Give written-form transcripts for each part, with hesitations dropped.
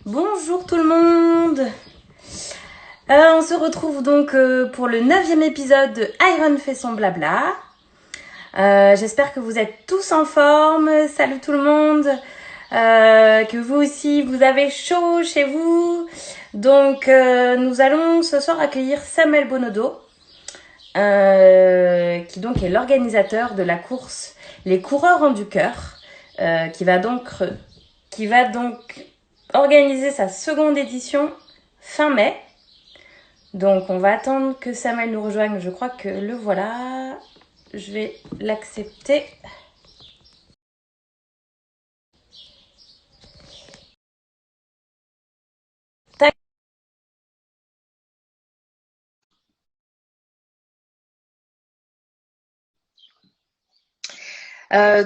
Bonjour tout le monde. On se retrouve donc pour le 9e épisode de Iron fait son blabla. J'espère que vous êtes tous en forme. Salut tout le monde. Que vous aussi, vous avez chaud chez vous. Donc, nous allons ce soir accueillir Samuel Bonodo, qui donc est l'organisateur de la course Les Coureurs ont du cœur, qui va donc organiser sa seconde édition fin mai. Donc on va attendre que Samuel nous rejoigne. Je crois que le voilà. Je vais l'accepter. Tac.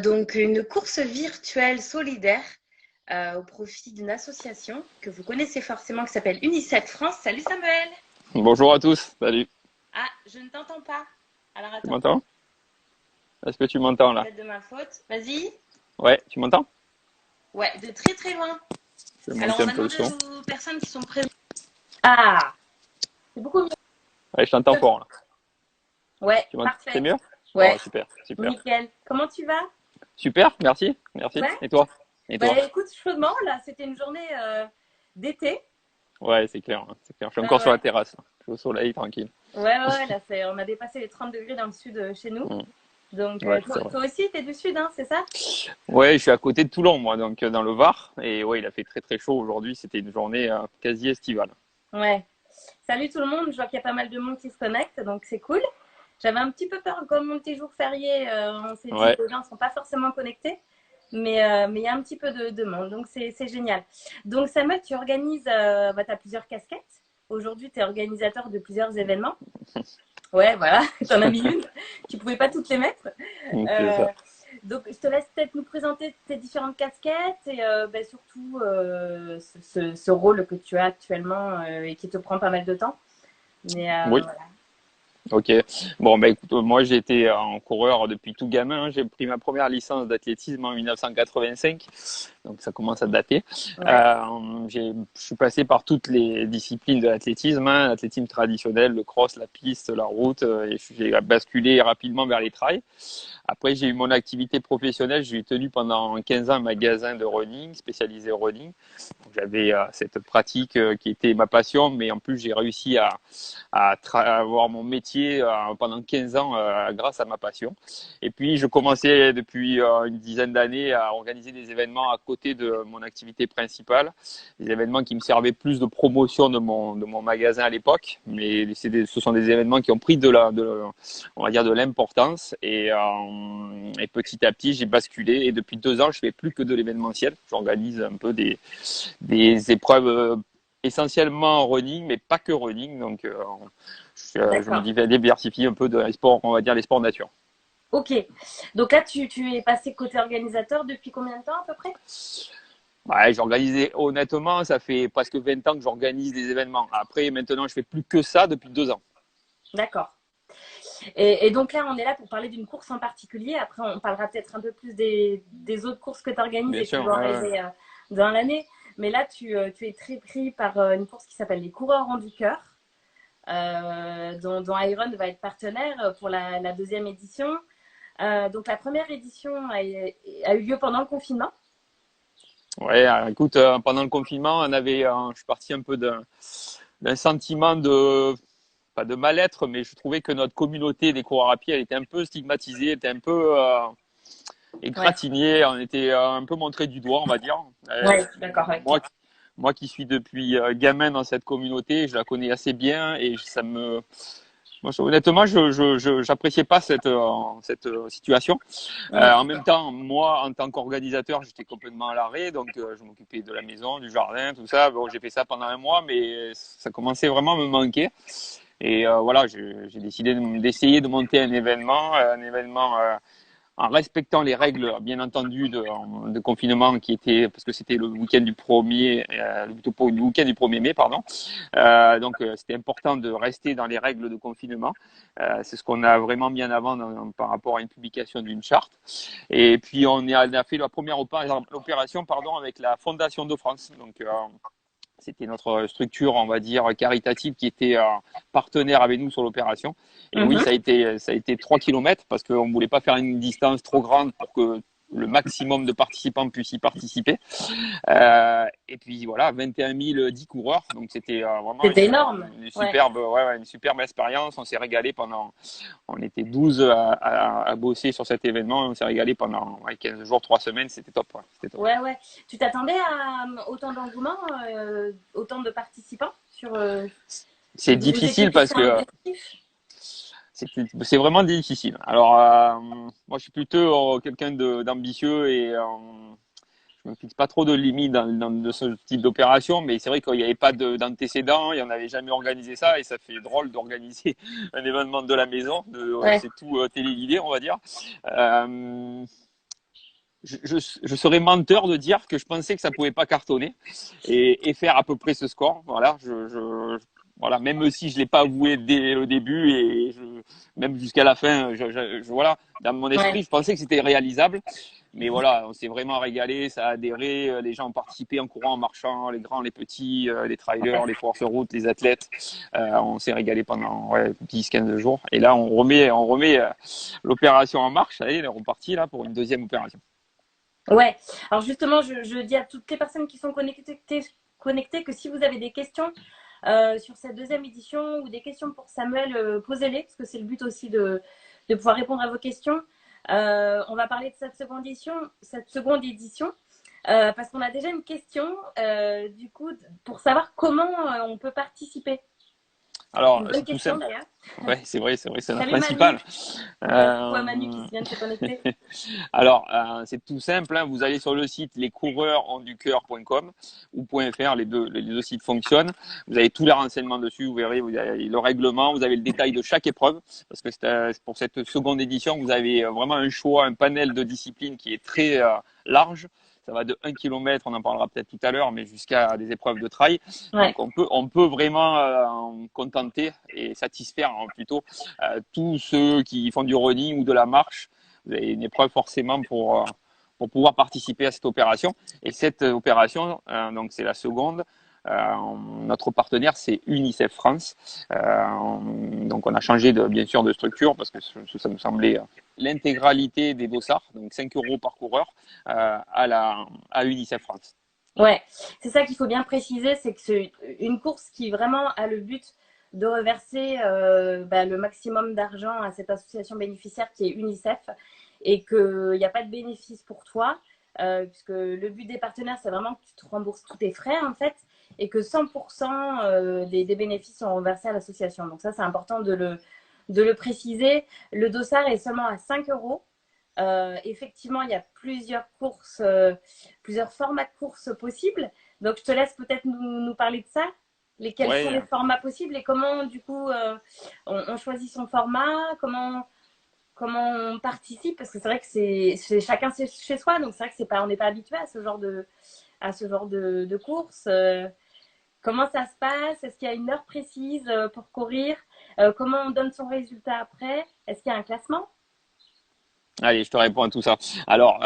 Donc une course virtuelle solidaire au profit d'une association que vous connaissez forcément qui s'appelle UNICEF France. Salut Samuel. Bonjour à tous, salut. Ah, je ne t'entends pas. Alors Tu attends, m'entends? Est-ce que tu m'entends là? peut-être de ma faute. Vas-y. Ouais, tu m'entends? Ouais, de très très loin. Je vais Alors monter on un va peu le demander son. aux personnes qui sont présentes. Ah, c'est beaucoup mieux. Ouais, je t'entends fort là. Ouais, Tu m'entends? C'est parfait. mieux? Oh, Ouais, super, super. nickel. Comment tu vas? Super, merci, merci. Ouais. Et toi? Et Bah toi? écoute, chaudement, là, c'était une journée d'été. Ouais, c'est clair, hein, c'est clair. Je suis Bah encore sur la ouais. terrasse, là. Je suis au soleil, tranquille. Ouais, là, on a dépassé les 30 degrés dans le sud chez nous. Mm. Donc, Ouais, toi, c'est vrai. toi aussi, t'es du sud, hein, c'est ça? Ouais, je suis à côté de Toulon, moi, donc dans le Var. Et ouais, il a fait très très chaud aujourd'hui. C'était une journée quasi estivale. Ouais. Salut tout le monde, je vois qu'il y a pas mal de monde qui se connecte, donc c'est cool. J'avais un petit peu peur, comme on était jour férié, on s'est dit Ouais, que les gens ne sont pas forcément connectés, mais il y a un petit peu de monde, donc c'est génial. Donc Samuel, tu organises, tu as plusieurs casquettes. Aujourd'hui, tu es organisateur de plusieurs événements. Ouais, voilà, t'en as mis une. Tu pouvais pas toutes les mettre. c'est Euh, ça. donc, je te laisse peut-être nous présenter tes différentes casquettes et surtout ce rôle que tu as actuellement et qui te prend pas mal de temps. Mais Oui. voilà. Ok. Bon, bah écoute, moi j'ai été en coureur depuis tout gamin, hein. J'ai pris ma première licence d'athlétisme en 1985, donc ça commence à dater. Ouais. Je suis passé par toutes les disciplines de l'athlétisme, hein, l'athlétisme traditionnel, le cross, la piste, la route, et j'ai basculé rapidement vers les trails. Après, j'ai eu mon activité professionnelle. J'ai tenu pendant 15 ans un magasin de running, spécialisé running. J'avais cette pratique qui était ma passion, mais en plus, j'ai réussi à avoir mon métier pendant 15 ans grâce à ma passion. Et puis, je commençais depuis une dizaine d'années à organiser des événements à côté de mon activité principale, des événements qui me servaient plus de promotion de mon magasin à l'époque, mais ce sont des événements qui ont pris on va dire de l'importance et petit à petit j'ai basculé et depuis 2 ans je fais plus que de l'événementiel. J'organise un peu des épreuves essentiellement running, mais pas que running. Donc, je me D'accord. diversifie un peu de les sports, on va dire les sports nature. Ok. Donc là, tu es passé côté organisateur depuis combien de temps à peu près? Ouais, j'organisais, honnêtement, ça fait presque 20 ans que j'organise des événements. Après, maintenant, je fais plus que ça depuis 2 ans. D'accord. Et donc là, on est là pour parler d'une course en particulier. Après, on parlera peut-être un peu plus des autres courses que tu organises Bien et qui sûr. vont arriver dans l'année. Mais là, tu es très pris par une course qui s'appelle les Coureurs en du cœur, dont Iron va être partenaire pour la deuxième édition. Donc la première édition a eu lieu pendant le confinement. Ouais, écoute, pendant le confinement, je suis parti un peu d'un sentiment pas de mal-être, mais je trouvais que notre communauté des coureurs à pied, elle était un peu stigmatisée, elle était un peu Ouais, égratignée, on était un peu montré du doigt, on va dire. ouais, je suis d'accord avec Moi, toi. moi qui suis depuis gamin dans cette communauté, je la connais assez bien et honnêtement, j'appréciais pas cette situation. Mm. En même temps, moi, en tant qu'organisateur, j'étais complètement à l'arrêt, donc je m'occupais de la maison, du jardin, tout ça. Bon, j'ai fait ça pendant un mois, mais ça commençait vraiment à me manquer. Et voilà, j'ai décidé d'essayer de monter un événement en respectant les règles, bien entendu, de confinement qui était, parce que c'était le week-end du premier, plutôt le week-end du 1er mai, pardon. Donc, c'était important de rester dans les règles de confinement. C'est ce qu'on a vraiment mis en avant par rapport à une publication d'une charte. Et puis, on a fait la première opération, pardon, avec la Fondation de France. Donc, C'était notre structure, on va dire, caritative qui était partenaire avec nous sur l'opération. Et oui, Mhm. ça a été 3 kilomètres parce qu'on ne voulait pas faire une distance trop grande pour que le maximum de participants puissent y participer. Et puis voilà, 21 010 coureurs. Donc c'était vraiment C'était énorme. une Ouais. superbe, une superbe expérience. On s'est régalé pendant, on était 12 à bosser sur cet événement. On s'est régalé pendant 15 jours, 3 semaines. C'était top. Ouais, c'était top. Ouais, ouais. Tu t'attendais à autant d'engouement, autant de participants sur. C'est Vous étiez difficile parce fixé un que objectif? c'est vraiment difficile. Alors, moi, je suis plutôt quelqu'un d'ambitieux et je me fixe pas trop de limites dans ce type d'opération, mais c'est vrai qu'il n'y avait pas d'antécédent, il n'y en avait jamais organisé ça, et ça fait drôle d'organiser un événement de la maison, Ouais. c'est tout téléguidé, on va dire. Euh, je serais menteur de dire que je pensais que ça pouvait pas cartonner et faire à peu près ce score. Voilà, voilà, même si je l'ai pas avoué dès le début et même jusqu'à la fin, voilà, dans mon Ouais. esprit, je pensais que c'était réalisable. Mais voilà, on s'est vraiment régalé, ça a adhéré, les gens ont participé en courant, en marchant, les grands, les petits, les trailers, les coureurs sur route, les athlètes. On s'est régalé pendant 10-15 jours. Et là, on remet l'opération en marche. Allez, on est reparti là pour une deuxième opération. Ouais. Alors justement, je dis à toutes les personnes qui sont connectées que si vous avez des questions sur cette deuxième édition ou des questions pour Samuel, posez-les, parce que c'est le but aussi de pouvoir répondre à vos questions. On va parler de cette seconde édition, parce qu'on a déjà une question, du coup, pour savoir comment on peut participer. C'est Alors, une bonne c'est tout question simple. d'ailleurs. Ouais, c'est notre Salut Manu. principal. Ouais, coucou à Manu qui Euh, vient de se connecter. Alors, c'est tout simple. Hein. Vous allez sur le site lescoureursonducoeur.com ou .fr, les deux sites fonctionnent. Vous avez tous les renseignements dessus. Vous verrez, vous avez le règlement, vous avez le détail de chaque épreuve. Parce que pour cette seconde édition, vous avez vraiment un choix, un panel de disciplines qui est très large. Ça va de 1 km, on en parlera peut-être tout à l'heure, mais jusqu'à des épreuves de trail. Ouais. Donc on peut vraiment contenter et satisfaire plutôt tous ceux qui font du running ou de la marche. Vous avez une épreuve forcément pour pouvoir participer à cette opération. Et cette opération, donc c'est la seconde. Notre partenaire, c'est UNICEF France. Donc, on a changé bien sûr de structure parce que ça nous semblait l'intégralité des dossards, donc 5 euros par coureur, à UNICEF France. Ouais, c'est ça qu'il faut bien préciser, c'est que c'est une course qui vraiment a le but de reverser le maximum d'argent à cette association bénéficiaire qui est UNICEF et qu'il n'y a pas de bénéfice pour toi, puisque le but des partenaires, c'est vraiment que tu te rembourses tous tes frais en fait et que 100% des bénéfices sont reversés à l'association. Donc ça, c'est important de le préciser. Le dossard est seulement à 5 euros. Effectivement, il y a plusieurs courses, plusieurs formats de courses possibles. Donc, je te laisse peut-être nous parler de ça. Quels sont Ouais, les formats possibles et comment, du coup, on choisit son format, comment on participe, parce que c'est vrai que c'est chacun chez soi, donc c'est vrai que on n'est pas habitué à ce genre de course. Comment ça se passe? Est-ce qu'il y a une heure précise pour courir? Comment on donne son résultat après? Est-ce qu'il y a un classement? allez, je te réponds à tout ça. Alors,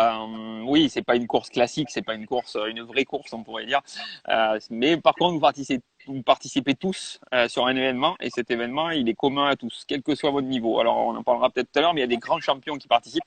oui, c'est pas une course classique, c'est pas une course, une vraie course, on pourrait dire. Mais par contre, vous participez tous sur un événement et cet événement, il est commun à tous, quel que soit votre niveau. Alors, on en parlera peut-être tout à l'heure, mais il y a des grands champions qui participent,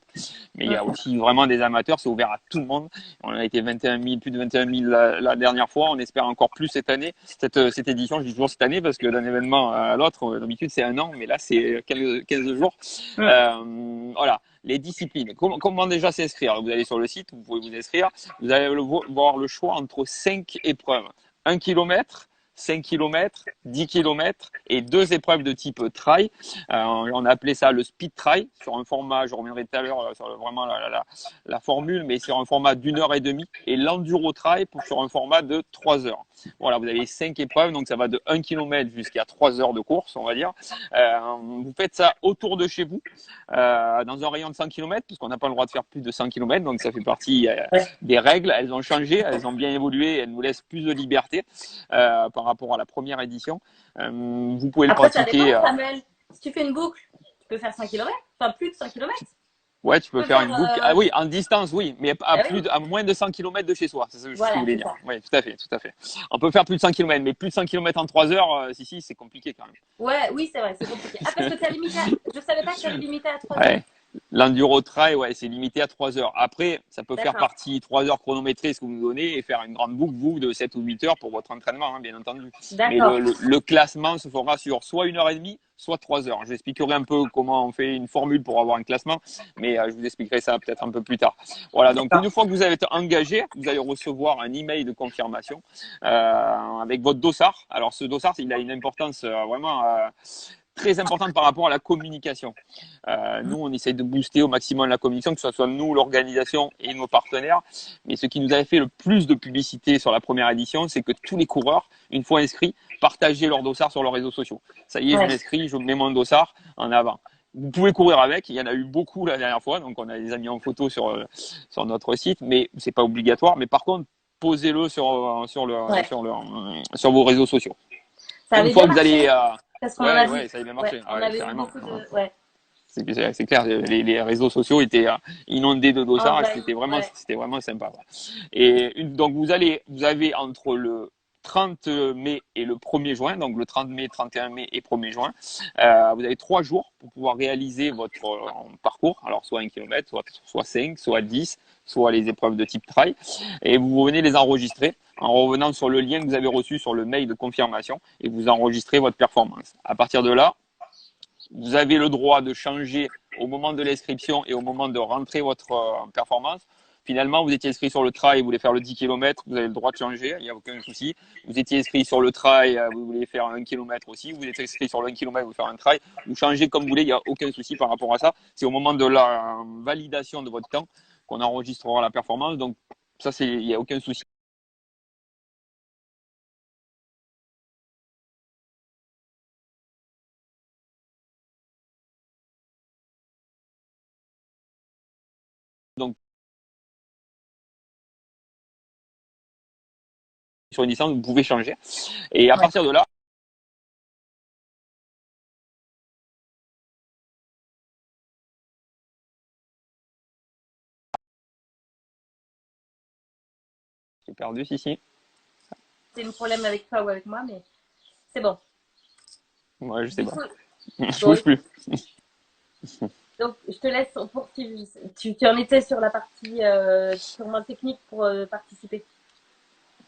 mais il y a aussi vraiment des amateurs, c'est ouvert à tout le monde. On a été 21 000, plus de 21 000 la dernière fois, on espère encore plus cette année, cette édition, je dis toujours cette année parce que d'un événement à l'autre, d'habitude c'est un an, mais là c'est 15 jours. Voilà les disciplines. Comment déjà s'inscrire? Vous allez sur le site, vous pouvez vous inscrire. Vous allez voir le choix entre 5 épreuves. 1 km, 5 km, 10 km et deux épreuves de type trail. On a appelé ça le speed trail sur un format, je reviendrai tout à l'heure sur vraiment la formule, mais sur un format d'1 heure et demie et l'enduro trail sur un format de 3 heures. Voilà, vous avez 5 épreuves, donc ça va de 1 km jusqu'à 3 heures de course, on va dire. Vous faites ça autour de chez vous, dans un rayon de 100 km, puisqu'on n'a pas le droit de faire plus de 100 km, donc ça fait partie Ouais. des règles. Elles ont changé, elles ont bien évolué, elles nous laissent plus de liberté par rapport à la première édition. Vous pouvez le Après, ça dépend, pratiquer. Samuel. Si tu fais une boucle, tu peux faire 5 km, enfin plus de 5 km. Ouais, tu peux peux faire faire, une boucle. Ah oui, en distance, oui, mais ah oui, à moins de 100 km de chez soi. C'est ce que je voilà, voulais c'est dire. ça. Oui, tout à fait, tout à fait. On peut faire plus de 100 km, mais plus de 100 km en 3 heures, si, c'est compliqué quand Ouais, oui, c'est vrai, c'est compliqué. Ah, parce que t'es limité je savais pas que t'avais limité à 3 heures. même. L'enduro trail, ouais, c'est limité à 3 heures. Après, ça peut faire D'accord, partie 3 heures chronométrées, ce que vous nous donnez, et faire une grande boucle, vous, de 7 ou 8 heures pour votre entraînement, hein, bien entendu. Mais d'accord. le classement se fera sur soit 1 heure et demie, soit 3 heures. Je vous expliquerai un peu comment on fait une formule pour avoir un classement, mais je vous expliquerai ça peut-être un peu plus tard. Voilà, donc D'accord. une fois que vous avez été engagé, vous allez recevoir un email de confirmation avec votre dossard. Alors ce dossard, il a une importance vraiment très importante par rapport à la communication. Nous, on essaye de booster au maximum la communication, que ce soit nous, l'organisation et nos partenaires. Mais ce qui nous avait fait le plus de publicité sur la première édition, c'est que tous les coureurs, une fois inscrits, partageaient leur dossard sur leurs réseaux sociaux. Ça y est, je Ouais. m'inscris, je mets mon dossard en avant. Vous pouvez courir avec, il y en a eu beaucoup la dernière fois, donc on a les a mis en photo sur notre site, mais c'est pas obligatoire. Mais par contre, posez-le Ouais. sur vos réseaux sociaux. Ça Une avait fois bien que vous allez, marché parce qu'on en a ouais, vu. ouais, ça a bien Ouais, marché. Ah on ouais, avait vu carrément. beaucoup de. Ouais, C'est clair, les réseaux sociaux étaient inondés de dossards, envahi. Ouais, c'était vraiment sympa. Ouais. Donc vous avez entre le 30 mai et le 1er juin, donc le 30 mai, 31 mai et 1er juin, vous avez 3 jours pour pouvoir réaliser votre parcours, alors soit 1 kilomètre, soit 5, soit 10, soit les épreuves de type trail, et vous venez les enregistrer en revenant sur le lien que vous avez reçu sur le mail de confirmation et vous enregistrez votre performance. À partir de là, vous avez le droit de changer au moment de l'inscription et au moment de rentrer votre performance. Finalement, vous étiez inscrit sur le trail, vous voulez faire le 10 km, vous avez le droit de changer, il n'y a aucun souci. Vous étiez inscrit sur le trail, vous voulez faire 1 kilomètre aussi, vous êtes inscrit sur le 1 kilomètre, vous voulez faire un trail, vous changez comme vous voulez, il n'y a aucun souci par rapport à ça. C'est au moment de la validation de votre temps qu'on enregistrera la performance. Donc, ça, il n'y a aucun souci. Donc, sur une licence, vous pouvez changer. Et à ouais. partir de là, j'ai perdu, si. C'est un problème avec toi ou avec moi, mais c'est bon. Moi, je sais Du pas. coup, Je bon, bouge plus. donc je te laisse poursuivre. Tu en étais sur la partie sûrement technique pour participer.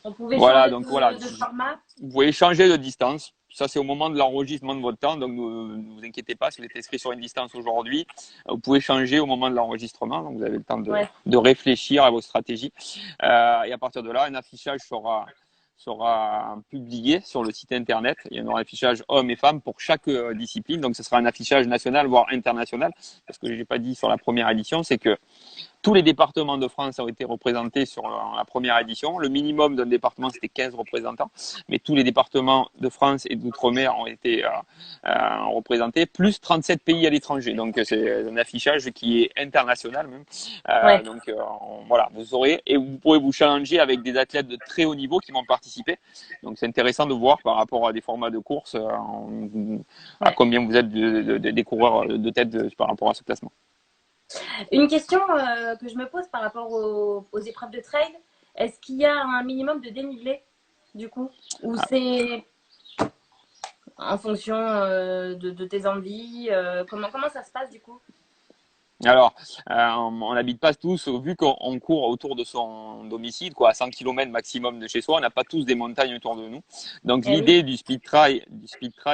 On pouvait Voilà, changer donc voilà. de format. Vous pouvez changer de distance. Ça, c'est au moment de l'enregistrement de votre temps. Donc, ne vous inquiétez pas. Si vous êtes inscrit sur une distance aujourd'hui, vous pouvez changer au moment de l'enregistrement. Donc, vous avez le temps Ouais, de réfléchir à vos stratégies. Et à partir de là, un affichage sera publié sur le site internet. Il y en aura un affichage hommes et femmes pour chaque discipline. Donc, ce sera un affichage national, voire international. Parce que je n'ai pas dit sur la première édition, c'est que tous les départements de France ont été représentés sur la première édition. Le minimum d'un département, c'était 15 représentants, mais tous les départements de France et d'outre-mer ont été représentés, plus 37 pays à l'étranger. Donc c'est un affichage qui est international même. ouais. Voilà, vous aurez et vous pourrez vous challenger avec des athlètes de très haut niveau qui vont participer. Donc c'est intéressant de voir par rapport à des formats de course à Ouais. combien vous êtes des coureurs de tête par rapport à ce classement. Une question que je me pose par rapport aux épreuves de trail, est-ce qu'il y a un minimum de dénivelé du coup? Ou c'est en fonction de tes envies comment ça se passe du coup? Alors, on n'habite pas tous, vu qu'on court autour de son domicile, quoi, à 100 km maximum de chez soi, on n'a pas tous des montagnes autour de nous. Donc, Eh oui, l'idée du speed trail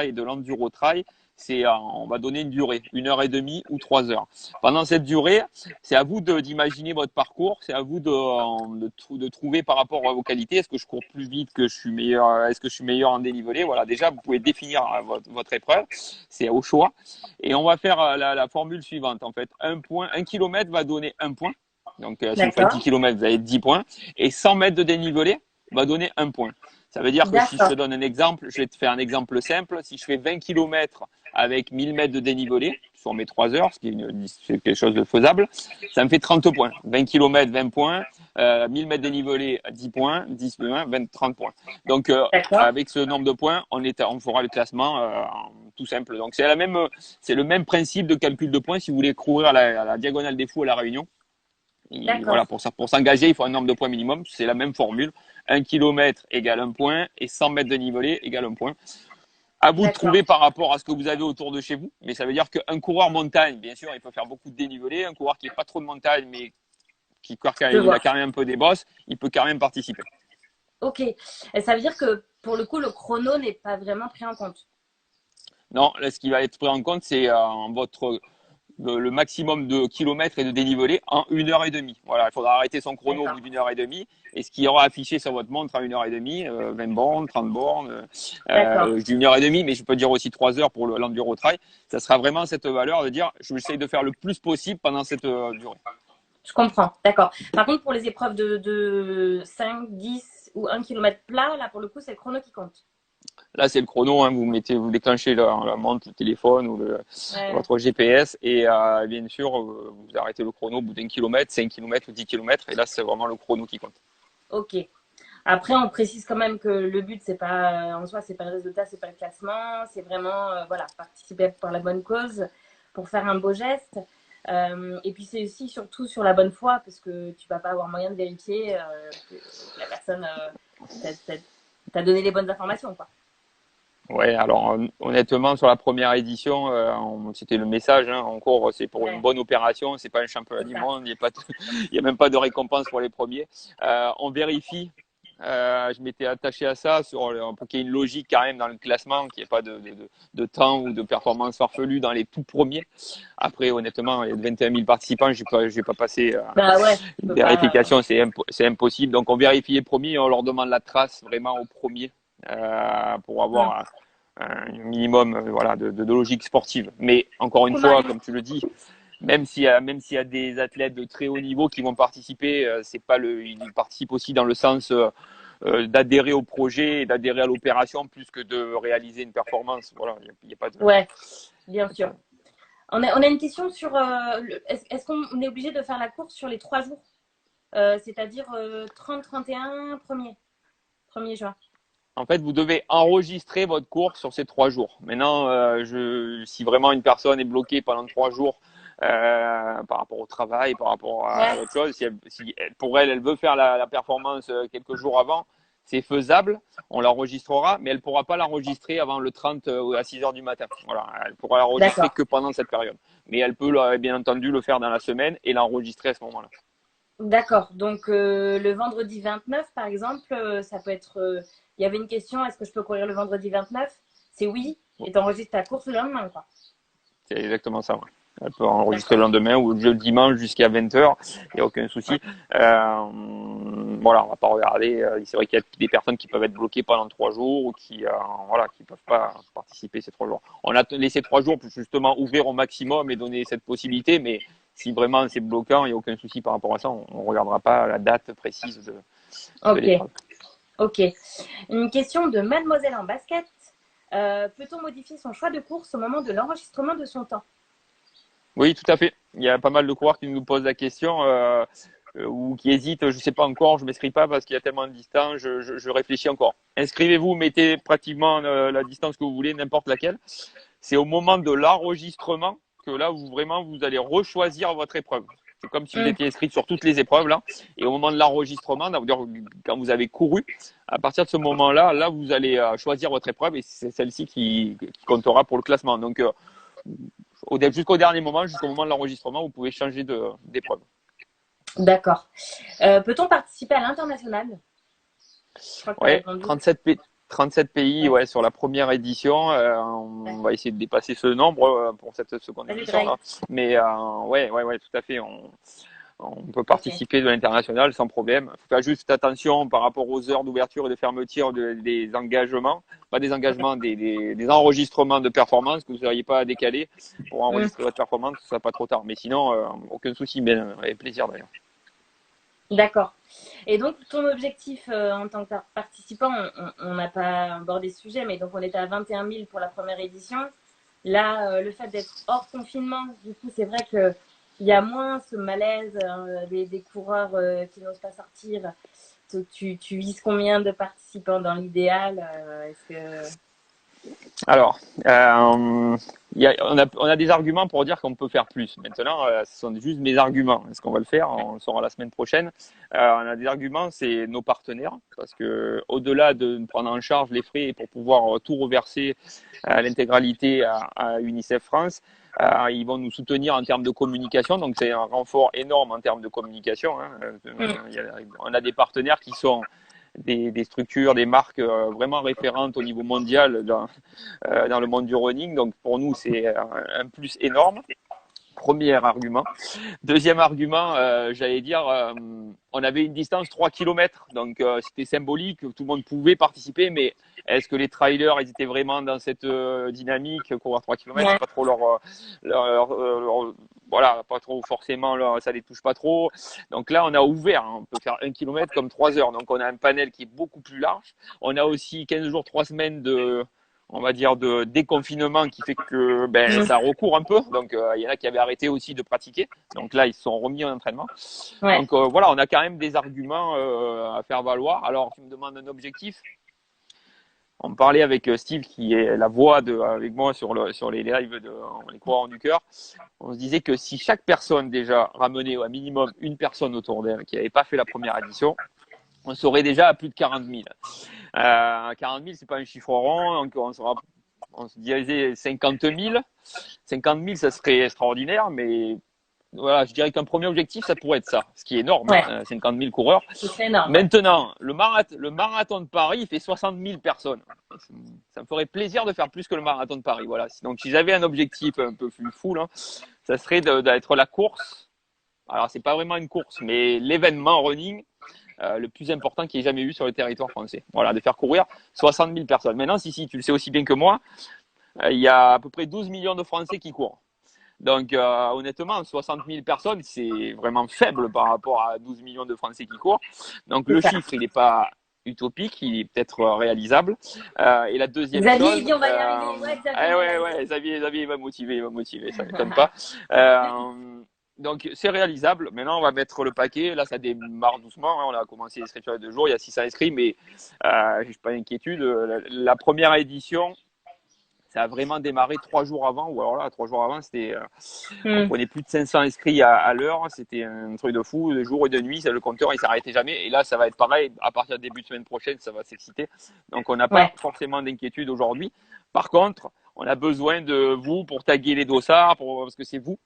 et de l'enduro trail, c'est on va donner une durée, 1 heure et demie ou 3 heures. Pendant cette durée, c'est à vous d'imaginer votre parcours, c'est à vous de trouver par rapport à vos qualités, est-ce que je cours plus vite, que je suis meilleur, est-ce que je suis meilleur en dénivelé. Voilà, déjà, vous pouvez définir votre épreuve, c'est au choix. Et on va faire la formule suivante, en fait. 1 kilomètre va donner 1 point. Donc, si vous faites 10 d'accord, km, vous avez 10 points. Et 100 mètres de dénivelé va donner 1 point. Ça veut dire que si je te d'accord, donne un exemple, je vais te faire un exemple simple. Si je fais 20 km avec 1000 mètres de dénivelé sur mes 3 heures, ce qui est c'est quelque chose de faisable, ça me fait 30 points. 20 km, 20 points. 1000 mètres de dénivelé, 10 points. 10 points, 20, 30 points. Donc, d'accord. avec ce nombre de points, on fera le classement tout simple. Donc c'est le même principe de calcul de points si vous voulez courir à la diagonale des fous à la Réunion. Et voilà, D'accord. pour s'engager, il faut un nombre de points minimum. C'est la même formule. 1 km égale 1 point et 100 mètres de dénivelé égale 1 point. À vous de D'accord. trouver par rapport à ce que vous avez autour de chez vous. Mais ça veut dire qu'un coureur montagne, bien sûr, il peut faire beaucoup de dénivelé. Un coureur qui n'est pas trop de montagne, mais Je il a vois. quand même un peu des bosses, il peut quand même participer. Ok. Et ça veut dire que pour le coup, le chrono n'est pas vraiment pris en compte. Non, là, ce qui va être pris en compte, c'est le maximum de kilomètres et de dénivelé en 1 heure et demie. Voilà, il faudra arrêter son chrono au bout D'accord. d'1 heure et demie. Et ce qui aura affiché sur votre montre à 1 heure et demie, 20 bornes, 30 bornes, D'accord. je dis 1 heure et demie, mais je peux dire aussi 3 heures pour l'enduro trail. Ça sera vraiment cette valeur de dire, je vais essayer de faire le plus possible pendant cette durée. Je comprends. D'accord. Par contre, pour les épreuves de 5, 10 ou 1 kilomètre plat, là, pour le coup, c'est le chrono qui compte. Là, c'est le chrono, hein, vous déclenchez la montre, le téléphone ou Ouais. votre GPS et bien sûr, vous arrêtez le chrono au bout d'1 kilomètre, 5 kilomètres ou 10 kilomètres et là, c'est vraiment le chrono qui compte. Ok. Après, on précise quand même que le but, c'est pas en soi, c'est pas le résultat, c'est pas le classement, c'est vraiment voilà, participer par la bonne cause pour faire un beau geste. Et puis c'est aussi surtout sur la bonne foi, parce que tu vas pas avoir moyen de vérifier que la personne t'a donné les bonnes informations, quoi. Ouais, alors honnêtement, sur la première édition, c'était le message, hein, en cours, c'est pour une Ouais, bonne opération, c'est pas un championnat c'est du ça. monde, il n'y a pas il y a même pas de récompense pour les premiers. On vérifie. Je m'étais attaché à ça pour qu'il y ait une logique quand même dans le classement, qu'il n'y ait pas de temps ou de performance farfelue dans les tout premiers. Après, honnêtement, il y a 21 000 participants, je vais pas passer Bah ouais, tu une peux pas. vérification, c'est impossible. Donc, on vérifie les premiers et on leur demande la trace vraiment aux premiers pour avoir un minimum voilà, de logique sportive. Mais encore une fois, Comment comme tu le dis, même s'il y a des athlètes de très haut niveau qui vont participer, c'est pas ils participent aussi dans le sens d'adhérer au projet et d'adhérer à l'opération plus que de réaliser une performance. Voilà, il y a pas de. Ouais, bien sûr. On a une question sur est-ce qu'on est obligé de faire la course sur les 3 jours, c'est-à-dire 30, 31, 1er juin. En fait, vous devez enregistrer votre course sur ces 3 jours. Maintenant, si vraiment une personne est bloquée pendant 3 jours par rapport au travail, par rapport à Ouais, autre chose, si pour elle, elle veut faire la performance quelques jours avant, c'est faisable, on l'enregistrera, mais elle ne pourra pas l'enregistrer avant le 30 à 6 heures du matin. Voilà, elle pourra l'enregistrer d'accord. que pendant cette période. Mais elle peut bien entendu le faire dans la semaine et l'enregistrer à ce moment-là. D'accord. Donc, le vendredi 29, par exemple, ça peut être. Il y avait une question, est-ce que je peux courir le vendredi 29? C'est oui, et t'enregistres ta course le lendemain, quoi. C'est exactement ça. Ouais. Elle peut enregistrer D'accord. le lendemain ou le dimanche jusqu'à 20 h. Il n'y a aucun souci. Voilà, on va pas regarder. C'est vrai qu'il y a des personnes qui peuvent être bloquées pendant 3 jours ou qui peuvent pas participer ces 3 jours. On a laissé 3 jours pour justement ouvrir au maximum et donner cette possibilité. Mais si vraiment c'est bloquant, il n'y a aucun souci par rapport à ça. On ne regardera pas la date précise de Ok, l'épreuve. ok. Une question de Mademoiselle en basket. Peut-on modifier son choix de course au moment de l'enregistrement de son temps? Oui, tout à fait. Il y a pas mal de coureurs qui nous posent la question ou qui hésitent. Je ne sais pas encore, je ne m'inscris pas parce qu'il y a tellement de distance. Je réfléchis encore. Inscrivez-vous, mettez pratiquement la distance que vous voulez, n'importe laquelle. C'est au moment de l'enregistrement que là, vous allez rechoisir votre épreuve. C'est comme si vous Hmm, étiez inscrit sur toutes les épreuves là. Et au moment de l'enregistrement, quand vous avez couru, à partir de ce moment-là, là, vous allez choisir votre épreuve et c'est celle-ci qui comptera pour le classement. Donc, jusqu'au dernier moment, jusqu'au moment de l'enregistrement, vous pouvez changer d'épreuve. d'accord. Peut-on participer à l'international? Je crois que tu as Ouais, répondu. 37 pays Ouais, ouais, sur la première édition. ouais. On va essayer de dépasser ce nombre pour cette seconde Salut édition Greg. là. Mais ouais, tout à fait. On peut Ok. participer de l'international sans problème. Il faut faire juste attention par rapport aux heures d'ouverture et de fermeture des engagements, pas des engagements, des enregistrements de performance que vous n'auriez pas à décaler pour Hmm, enregistrer votre performance, ce ne sera pas trop tard. Mais sinon, aucun souci, bien, avec plaisir d'ailleurs. d'accord. Et donc, ton objectif en tant que participant, on n'a pas abordé ce sujet, mais donc on était à 21 000 pour la première édition. Là, le fait d'être hors confinement, du coup, c'est vrai qu'il y a moins ce malaise des coureurs qui n'osent pas sortir. Tu vises combien de participants dans l'idéal? Est-ce que Alors, on a des arguments pour dire qu'on peut faire plus. Maintenant, ce sont juste mes arguments. Est-ce qu'on va le faire? On le saura la semaine prochaine. On a des arguments, c'est nos partenaires, parce que au-delà de prendre en charge les frais pour pouvoir tout reverser à l'intégralité à UNICEF France, ils vont nous soutenir en termes de communication. Donc, c'est un renfort énorme en termes de communication. Hein. On a des partenaires qui sont des structures, des marques vraiment référentes au niveau mondial dans le monde du running. Donc pour nous, c'est un plus énorme. Premier argument. Deuxième argument, j'allais dire, on avait une distance 3 km, donc c'était symbolique, tout le monde pouvait participer, mais est-ce que les trailers, ils étaient vraiment dans cette dynamique, courir 3 km, c'est pas trop voilà, pas trop forcément, ça les touche pas trop. Donc là, on a ouvert, hein, on peut faire 1 km comme 3 heures, donc on a un panel qui est beaucoup plus large. On a aussi 15 jours, 3 semaines on va dire, de déconfinement qui fait que ça recourt un peu. Donc, il y en a qui avaient arrêté aussi de pratiquer. Donc là, ils se sont remis en entraînement. Ouais. Donc voilà, on a quand même des arguments à faire valoir. Alors, tu me demandes un objectif. On me parlait avec Steve, qui est la voix avec moi sur les lives les coureurs du cœur. On se disait que si chaque personne déjà ramenait au minimum une personne autour d'elle qui n'avait pas fait la première édition, on serait déjà à plus de 40 000. 40 000, c'est pas un chiffre rond, donc on se dirait 50 000. 50 000, ça serait extraordinaire, mais voilà, je dirais qu'un premier objectif, ça pourrait être ça, ce qui est énorme, 50 000 coureurs. C'est énorme. Maintenant, le marathon de Paris, il fait 60 000 personnes. Ça me ferait plaisir de faire plus que le marathon de Paris. Voilà. Donc, si j'avais un objectif un peu plus fou, là, ça serait d'être la course. Alors, c'est pas vraiment une course, mais l'événement running le plus important qu'il y ait jamais eu sur le territoire français. Voilà, de faire courir 60 000 personnes. Maintenant, si tu le sais aussi bien que moi, il y a à peu près 12 millions de Français qui courent. Donc, honnêtement, 60 000 personnes, c'est vraiment faible par rapport à 12 millions de Français qui courent. Donc, le chiffre, il n'est pas utopique, il est peut-être réalisable. Et la deuxième Xavier, chose... il dit on va y arriver. Ouais, Xavier, Xavier, il va motiver, ça ne m'étonne pas. Donc, c'est réalisable. Maintenant, on va mettre le paquet. Là, ça démarre doucement. Hein. On a commencé l'inscription il y a 2 jours. Il y a 600 inscrits, mais je n'ai pas d'inquiétude. La première édition, ça a vraiment démarré 3 jours avant. Ou alors là, 3 jours avant, on prenait plus de 500 inscrits à l'heure. C'était un truc de fou. De jour et de nuit, le compteur, il s'arrêtait jamais. Et là, ça va être pareil. À partir du début de semaine prochaine, ça va s'exciter. Donc, on n'a pas forcément d'inquiétude aujourd'hui. Par contre, on a besoin de vous pour taguer les dossards, parce que c'est vous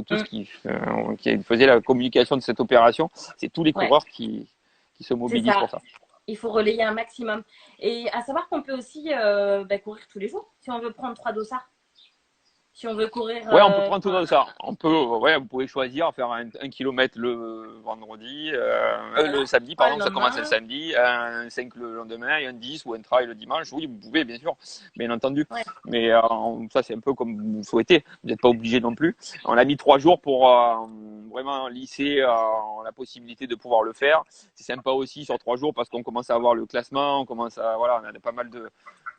tous qui faisiez la communication de cette opération. C'est tous les coureurs qui se mobilisent pour ça. Il faut relayer un maximum. Et à savoir qu'on peut aussi courir tous les jours, si on veut prendre 3 dossards. Si on veut courir. Ouais, on peut prendre tout ça. Vous pouvez choisir, faire un kilomètre le vendredi, le samedi, pardon, ça commence le samedi, un 5 le lendemain, un 10 ou un trail le dimanche. Oui, vous pouvez, bien sûr, bien entendu. Ouais. Mais ça, c'est un peu comme vous souhaitez. Vous n'êtes pas obligé non plus. On a mis 3 jours pour vraiment lisser la possibilité de pouvoir le faire. C'est sympa aussi sur 3 jours parce qu'on commence à avoir le classement, on a pas mal de.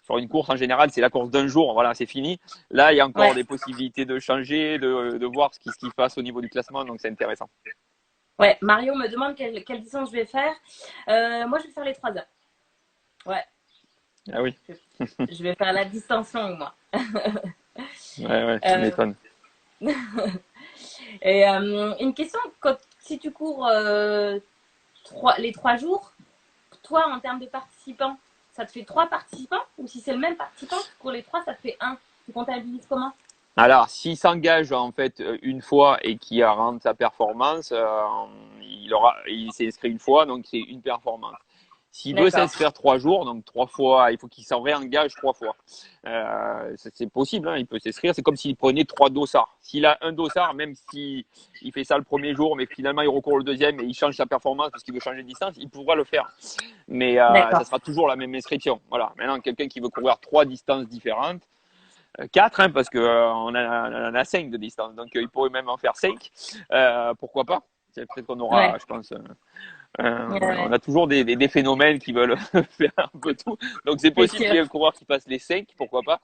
Sur une course, en général, c'est la course d'un jour. Voilà, c'est fini. Là, il y a encore des possibilités de changer, de voir ce qui se passe au niveau du classement. Donc, c'est intéressant. Ouais, Mario me demande quelle distance je vais faire. Moi, je vais faire les 3 heures. Ouais. Ah oui. Je vais faire la distance longue, moi. Ouais, tu m'étonnes. Et une question, si tu cours les 3 jours, toi, en termes de participants, ça te fait 3 participants? Ou si c'est le même participant, pour les 3, ça te fait 1. Tu comptabilises comment? Alors, s'il s'engage en fait une fois et qu'il rentre sa performance, il s'est inscrit une fois, donc c'est une performance. S'il veut s'inscrire 3 jours, donc 3 fois, il faut qu'il s'en réengage 3 fois. C'est possible, hein, il peut s'inscrire. C'est comme s'il prenait 3 dossards. S'il a un dossard, même s'il fait ça le premier jour, mais finalement il recourt le deuxième et il change sa performance parce qu'il veut changer de distance, il pourra le faire. Mais ça sera toujours la même inscription. Voilà. Maintenant, quelqu'un qui veut courir 3 distances différentes, 4, hein, parce qu'on on en a 5 de distance, donc il pourrait même en faire 5. Pourquoi pas? Peut-être qu'on aura, je pense... On a toujours des phénomènes qui veulent faire un peu tout. Donc, c'est possible qu'il y ait un coureur qui passe les 5, pourquoi pas.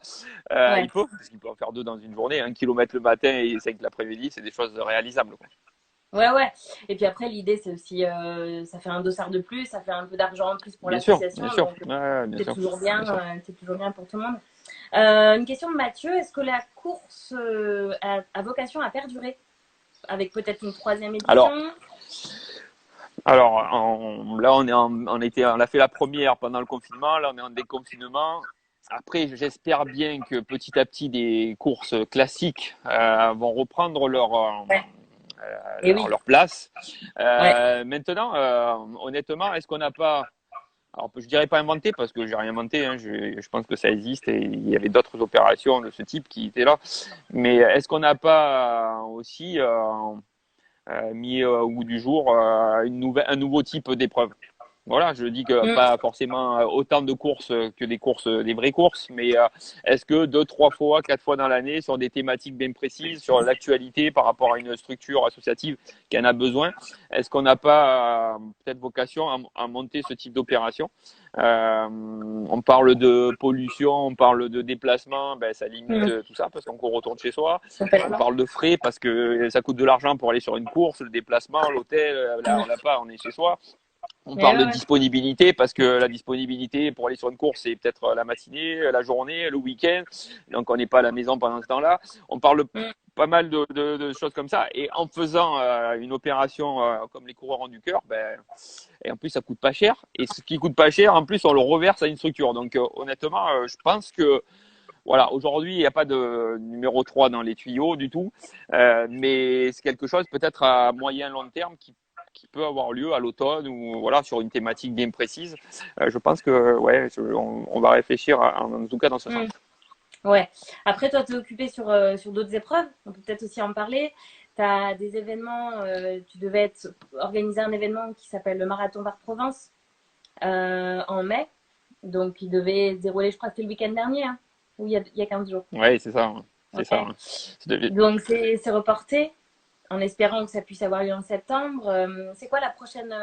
Il peut, parce qu'il peut en faire 2 dans une journée. 1 kilomètre le matin et 5 l'après-midi, c'est des choses réalisables. Quoi. Ouais, ouais. Et puis après, l'idée, c'est aussi, ça fait un dossard de plus, ça fait un peu d'argent en plus pour Bien sûr, l'association, bien sûr. donc Ouais, bien sûr, bien sûr. c'est toujours bien pour tout le monde. Une question de Mathieu, est-ce que la course a vocation à perdurer avec peut-être une troisième édition? Alors, là, on a fait la première pendant le confinement. Là, on est en déconfinement. Après, j'espère bien que petit à petit, des courses classiques vont reprendre Ouais. Et oui, leur place. ouais. Maintenant, honnêtement, est-ce qu'on n'a pas, alors je dirais pas inventé parce que j'ai rien inventé, hein, je pense que ça existe et il y avait d'autres opérations de ce type qui étaient là. Mais est-ce qu'on n'a pas aussi mis au goût du jour un nouveau type d'épreuve? Voilà, je dis que Mm. pas forcément autant de courses que des courses, des vraies courses, mais est-ce que deux, trois fois, quatre fois dans l'année, sur des thématiques bien précises, sur l'actualité par rapport à une structure associative qui en a besoin, est-ce qu'on n'a pas peut-être vocation à monter ce type d'opération? On parle de pollution, on parle de déplacement, ben, ça limite Mm. tout ça parce qu'on retourne chez soi. On Complètement. parle de frais parce que ça coûte de l'argent pour aller sur une course, le déplacement, l'hôtel, là on Mm. l'a pas, on est chez soi. On Ouais, parle de ouais, ouais. disponibilité parce que la disponibilité pour aller sur une course, c'est peut-être la matinée, la journée, le week-end. Donc, on n'est pas à la maison pendant ce temps-là. On parle Mm. pas mal de choses comme ça. Et en faisant une opération comme les coureurs du cœur, ben, et en plus, ça coûte pas cher. Et ce qui coûte pas cher, en plus, on le reverse à une structure. Donc, honnêtement, je pense que voilà, aujourd'hui, il n'y a pas de numéro 3 dans les tuyaux du tout, mais c'est quelque chose peut-être à moyen long terme qui peut avoir lieu à l'automne ou voilà sur une thématique bien précise. Je pense que ouais, on va réfléchir en tout cas dans ce Mm. sens. Ouais. Après, toi, tu es occupé sur d'autres épreuves. On peut peut-être aussi en parler. Tu as des événements. Tu devais organiser un événement qui s'appelle le Marathon Var-Provence en mai. Donc, il devait se dérouler, je crois, que c'était le week-end dernier, hein, ou il y a 15 jours. Ouais, c'est ça, hein. C'est ça, Ouais. hein. C'est Donc, c'est reporté en espérant que ça puisse avoir lieu en septembre. C'est quoi la prochaine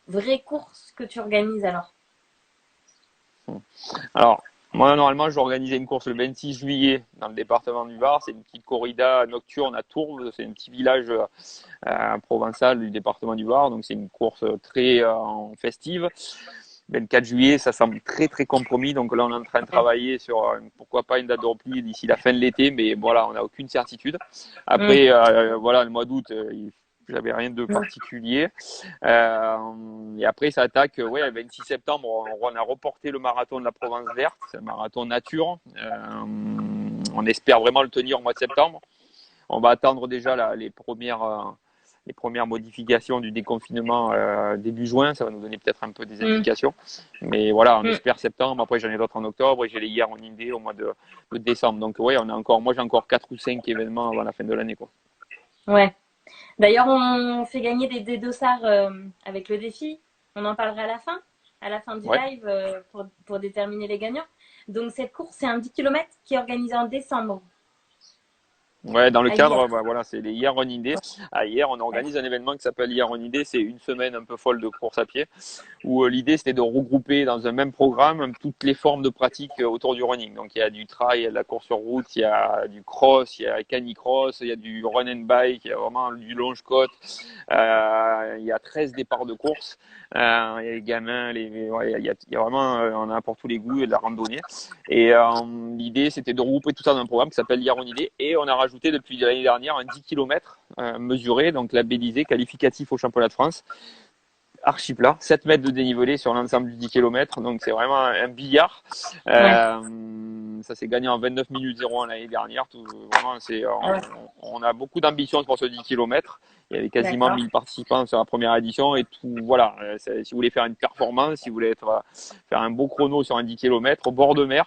vraie course que tu organises alors? Alors, moi, normalement, j'organisais une course le 26 juillet dans le département du Var. C'est une petite corrida nocturne à Tourves. C'est un petit village provençal du département du Var. Donc, c'est une course très festive. Ben, le 4 juillet, ça semble très, très compromis. Donc là, on est en train de Ouais. travailler sur pourquoi pas une date de repli d'ici la fin de l'été. Mais voilà, on n'a aucune certitude. Mm. Après, voilà, le mois d'août, j'avais rien de Mm. particulier. Et après, ça attaque, ouais, le 26 septembre, on a reporté le marathon de la Provence verte, c'est un marathon nature. On espère vraiment le tenir au mois de septembre. On va attendre déjà les premières modifications du déconfinement début juin. Ça va nous donner peut-être un peu des Mm. indications. Mais voilà, on Mm. espère septembre. Après, j'en ai d'autres en octobre et j'ai les hier en Indé au mois de décembre. Donc, ouais, moi, j'ai encore 4 ou 5 événements avant la fin de l'année, quoi. Ouais. D'ailleurs, on fait gagner des dossards avec le défi. On en parlera à la fin du Ouais. live pour déterminer les gagnants. Donc, cette course, c'est un 10 km qui est organisé en décembre Ouais, dans le à Hier. cadre, bah, voilà, c'est les Hier Run Day. À Hier, on Ouais. organise un événement qui s'appelle Hier Run Day. C'est une semaine un peu folle de course à pied, où l'idée c'était de regrouper dans un même programme toutes les formes de pratique autour du running. Donc il y a du trail, il y a de la course sur route, il y a du cross, il y a canicross, il y a du run and bike, il y a vraiment du longe-côte. Il y a 13 départs de course. Il y a les gamins, ouais, il y a vraiment, on a pour tous les goûts et de la randonnée. Et l'idée, c'était de regrouper tout ça dans un programme qui s'appelle Yaronidé. Et on a rajouté depuis l'année dernière un 10 km mesuré, donc labellisé, qualificatif au championnat de France. Archi plat, 7 mètres de dénivelé sur l'ensemble du 10 km. Donc c'est vraiment un billard. Ouais. Ça s'est gagné en 29 minutes 01 l'année dernière. Vraiment, Ah ouais. on a beaucoup d'ambition pour ce 10 km. Il y avait quasiment D'accord. 1000 participants sur la première édition et tout. Voilà, si vous voulez faire une performance, si vous voulez faire un beau chrono sur un 10 km au bord de mer,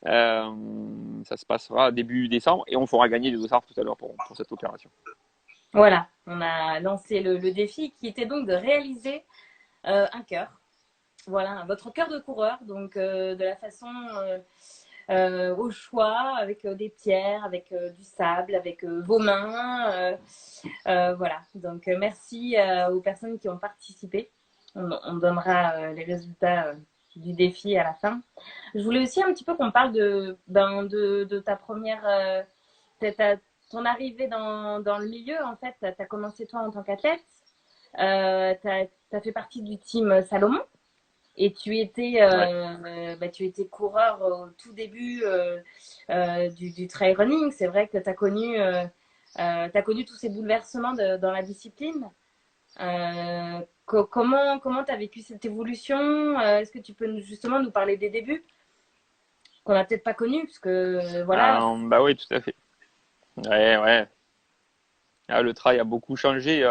ça se passera début décembre et on fera gagner des dossards tout à l'heure pour cette opération. Voilà. On a lancé le défi qui était donc de réaliser un cœur. Voilà, votre cœur de coureur, donc de la façon au choix, avec des pierres, avec du sable, avec vos mains. Voilà, donc merci aux personnes qui ont participé. On donnera les résultats du défi à la fin. Je voulais aussi un petit peu qu'on parle de ta première, ton arrivée dans le milieu, en fait, tu as commencé toi en tant qu'athlète, tu as fait partie du team Salomon et Ouais. tu étais coureur au tout début du trail running. C'est vrai que tu as t'as connu tous ces bouleversements dans la discipline. Comment tu as vécu cette évolution? Est-ce que tu peux justement nous parler des débuts qu'on n'a peut-être pas connus, parce que voilà. Bah oui, tout à fait. Ouais, ouais. Ah, le trail a beaucoup changé.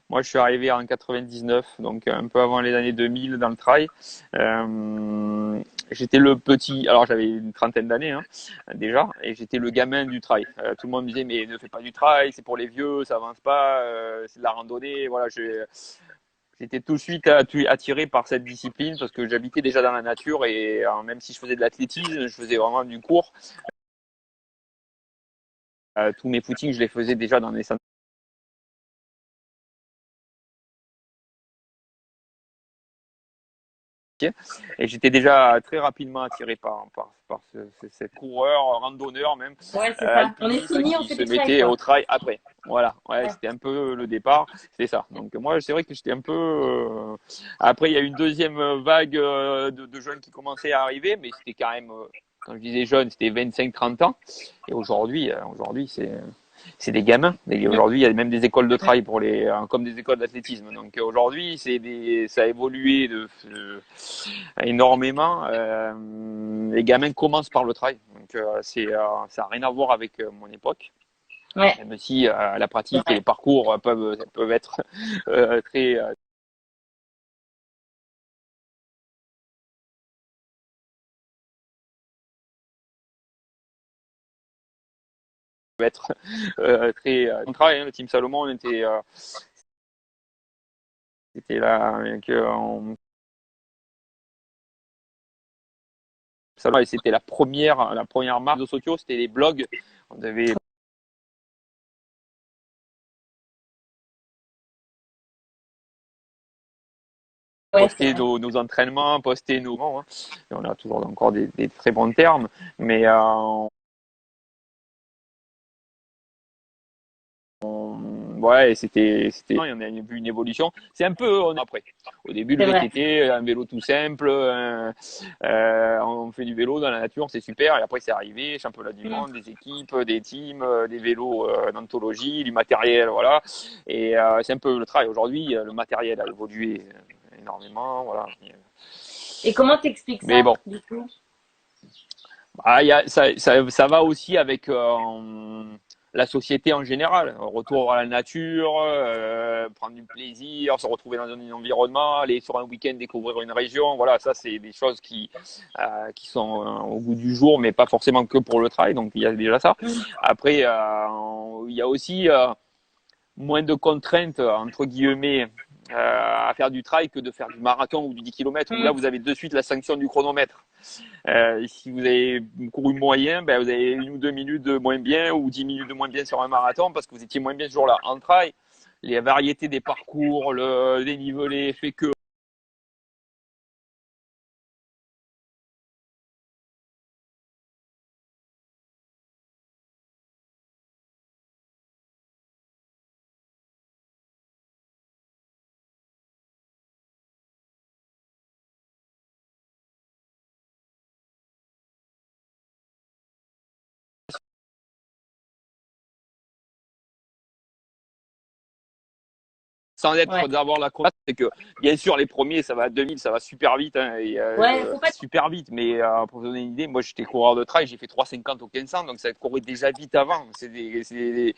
Moi, je suis arrivé en 99, donc un peu avant les années 2000 dans le trail. J'étais le petit, alors j'avais une trentaine d'années hein, déjà, et j'étais le gamin du trail. Tout le monde me disait, mais ne fais pas du trail, c'est pour les vieux, ça avance pas, c'est de la randonnée. Voilà, j'étais tout de suite attiré par cette discipline parce que j'habitais déjà dans la nature et même si je faisais de l'athlétisme, je faisais vraiment du cours. Tous mes footings, je les faisais déjà dans des centres. Et j'étais déjà très rapidement attiré par ces coureurs, randonneurs même, Ouais, c'est ça. On est alpinistes fini, on qui fait se du trail, mettaient quoi. au trail après. Voilà, ouais, Ouais. c'était un peu le départ, c'était ça. Donc moi, c'est vrai que j'étais un peu. Après, il y a eu une deuxième vague de jeunes qui commençaient à arriver, mais c'était quand même, quand je disais jeunes, c'était 25-30 ans. Et aujourd'hui, c'est des gamins. Et Mm. aujourd'hui, il y a même des écoles de Ouais. trail pour comme des écoles d'athlétisme. Donc aujourd'hui, ça a évolué énormément. Les gamins commencent par le trail. Donc ça n'a rien à voir avec mon époque. Ouais, Même si la c'est pratique et vrai. les parcours peuvent être très peuvent être très on travaille, hein, le team Salomon on était là avec, Salomon, et c'était la première marque de sociaux, c'était les blogs. On devait Ouais, c'est poster vrai. nos entraînements, poster nos hein. Et on a toujours encore des très bons termes, mais ouais, il y en a vu une évolution. C'est un peu après. Au début, le C'est vrai. VTT, un vélo tout simple, on fait du vélo dans la nature, c'est super. Et après, c'est arrivé, championnat du Mm. monde, des équipes, des teams, des vélos d'anthologie, du matériel, voilà. Et c'est un peu le travail. Aujourd'hui, le matériel a évolué énormément, voilà. Et comment t'expliques Mais ça, bon, du coup? ça va aussi avec la société en général. Retour à la nature, prendre du plaisir, se retrouver dans un environnement, aller sur un week-end découvrir une région. Voilà, ça c'est des choses qui sont au goût du jour, mais pas forcément que pour le travail. Donc il y a déjà ça. Mm. Après, il y a aussi moins de contraintes, entre guillemets, à faire du trail que de faire du marathon ou du 10 km, où là Mm. vous avez de suite la sanction du chronomètre. Si vous avez couru moyen, ben vous avez 1 ou 2 minutes de moins bien ou 10 minutes de moins bien sur un marathon parce que vous étiez moins bien ce jour-là. En trail, les variétés des parcours, le dénivelé fait que sans Ouais. être d'avoir la croix, c'est que bien sûr les premiers ça va à 2000, ça va super vite hein, et Ouais, faut pas. super vite. Mais pour vous donner une idée, moi j'étais coureur de trail, j'ai fait 3,50 au 1500, donc ça courait déjà vite avant. C'était